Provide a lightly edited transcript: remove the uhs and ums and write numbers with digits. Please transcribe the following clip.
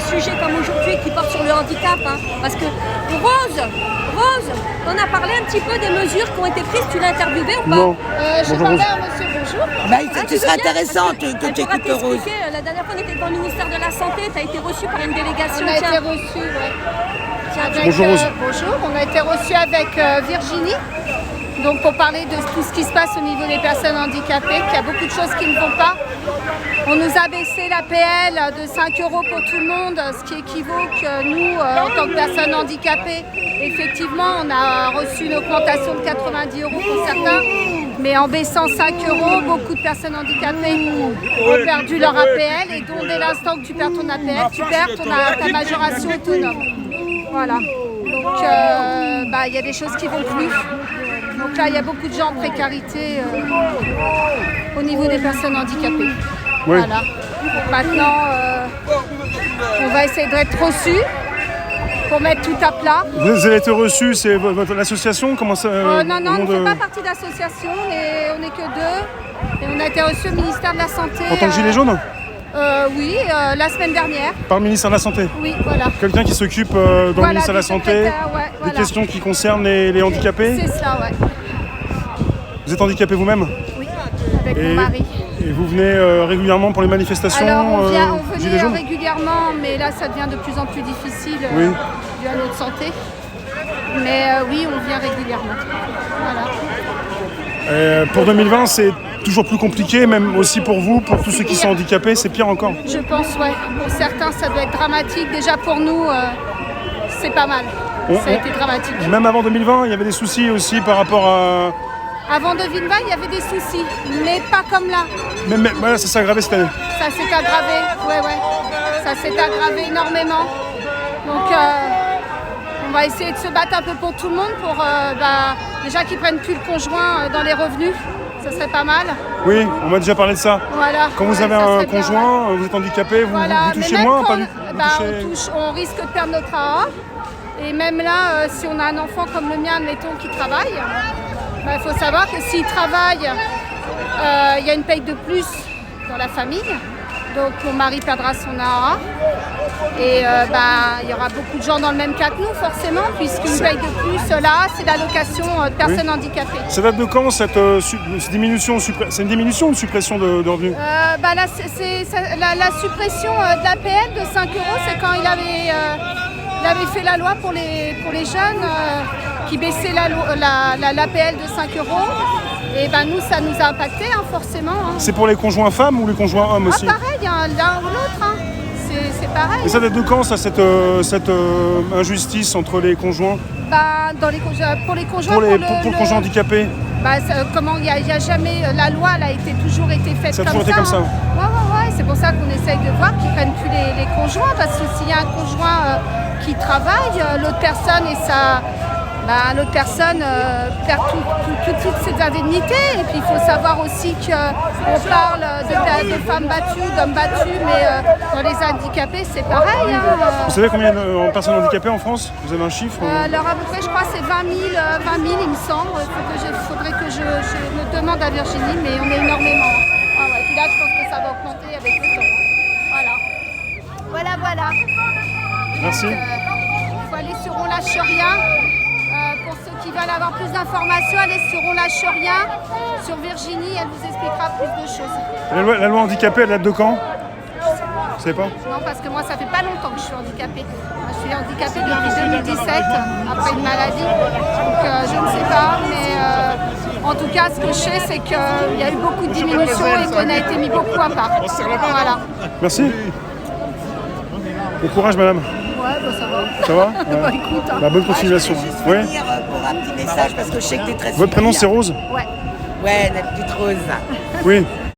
des sujets comme aujourd'hui qui portent sur le handicap. Hein, parce que Rose, on a parlé un petit peu des mesures qui ont été prises. Tu l'as interviewé ou pas? Non. Je parlais à monsieur, bonjour. Ce serait intéressant que tu écoutes Rose. La dernière fois, on était devant le ministère de la Santé. Tu as été reçu par une délégation. On a été reçu, Bonjour Rose. Bonjour, on a été reçu avec Virginie. Donc pour parler de tout ce qui se passe au niveau des personnes handicapées, qu'il y a beaucoup de choses qui ne vont pas. On nous a baissé l'APL de 5 € pour tout le monde, ce qui équivaut que nous, en tant que personnes handicapées, effectivement, on a reçu une augmentation de 90 € pour certains. Mais en baissant 5 €, beaucoup de personnes handicapées ont perdu leur APL. Et donc dès l'instant que tu perds ton APL, tu perds ta majoration autonome. Voilà. Donc il y a des choses qui vont plus. Donc là, il y a beaucoup de gens en précarité au niveau des personnes handicapées. Oui. Voilà. Donc maintenant, on va essayer d'être reçus pour mettre tout à plat. Vous avez été reçu, c'est votre association? Comment ça Non, on ne fait pas partie d'association, on n'est que deux. Et on a été reçus au ministère de la Santé. En tant que gilet jaune? Oui, la semaine dernière. Par le ministère de la Santé? Oui, voilà. Quelqu'un qui s'occupe dans le ministère de la Santé des questions qui concernent les handicapés? C'est ça, ouais. Vous êtes handicapé vous-même? Oui, avec mon mari. Et vous venez régulièrement pour les manifestations? Alors on Gilets venait jaunes? Régulièrement, mais là ça devient de plus en plus difficile Oui. dû à notre santé. Mais oui, on vient régulièrement. Voilà. Pour 2020, c'est toujours plus compliqué, même aussi pour vous, pour tous ceux qui sont handicapés, c'est pire encore? Je pense, ouais. Pour certains, ça doit être dramatique. Déjà pour nous, c'est pas mal. Ça a été dramatique. Même avant 2020, il y avait des soucis aussi par rapport à... Avant 2020, il y avait des soucis, mais pas comme là. Mais voilà, ça s'est aggravé cette année. Ça s'est aggravé, ouais. Ça s'est aggravé énormément. Donc, on va essayer de se battre un peu pour tout le monde, pour déjà qu'ils prennent plus le conjoint dans les revenus. Ça serait pas mal. Oui, on m'a déjà parlé de ça. Voilà. Quand vous avez un conjoint, vous êtes handicapé, vous touchez moins, pas du tout. On risque de perdre notre AA. Et même là, si on a un enfant comme le mien, admettons, qui travaille, il faut savoir que s'il travaille, il y a une paye de plus dans la famille. Donc mon mari perdra son AA. Et il y aura beaucoup de gens dans le même cas que nous, forcément, puisqu'une paye de plus, là, c'est l'allocation de personnes handicapées. Ça date de quand cette diminution? C'est une diminution ou une suppression de revenus? La suppression de l'APL de 5 €, c'est quand il avait fait la loi pour les jeunes qui baissait l'APL de 5 €. Et nous, ça nous a impacté, forcément. C'est pour les conjoints femmes ou les conjoints hommes aussi? Pareil, l'un ou l'autre. C'est pareil. Et ça date de quand, ça, cette injustice entre les conjoints? Pour les conjoints, pour le conjoint handicapé. Il n'y a jamais... La loi, elle a toujours été faite comme ça. Ça a toujours été comme ça. Ouais. C'est pour ça qu'on essaye de voir qu'ils ne prennent plus les conjoints. Parce que s'il y a un conjoint qui travaille, l'autre personne perd toutes ses indemnités. Et puis il faut savoir aussi qu'on parle de femmes battues, d'hommes battus, mais dans les handicapés, c'est pareil. Vous savez combien de personnes handicapées en France? Vous avez un chiffre? Alors à peu près, je crois, c'est 20 000, il me semble. Il faudrait que je me demande à Virginie, mais on est énormément. Et puis là, je pense que ça va augmenter avec le temps. Voilà. Merci. Il faut aller sur On Lâche Rien. Pour ceux qui veulent avoir plus d'informations, allez sur On Lâche Rien. Sur Virginie, elle vous expliquera plus de choses. La loi handicapée, elle date de quand? Vous savez pas? Non, parce que moi, ça fait pas longtemps que je suis handicapée. Moi, je suis handicapée depuis 2017, après une maladie. Donc, je ne sais pas, mais en tout cas, ce que je sais, c'est qu'il y a eu beaucoup de diminutions et qu'on a été mis beaucoup à part. Voilà. Merci. Bon courage, madame. Ouais, ça va. Ça va? Écoute. Bonne continuation. Je vais venir pour un petit message parce que je sais que tu es très Votre prénom, c'est Rose? Ouais. Ouais, la petite Rose. Oui.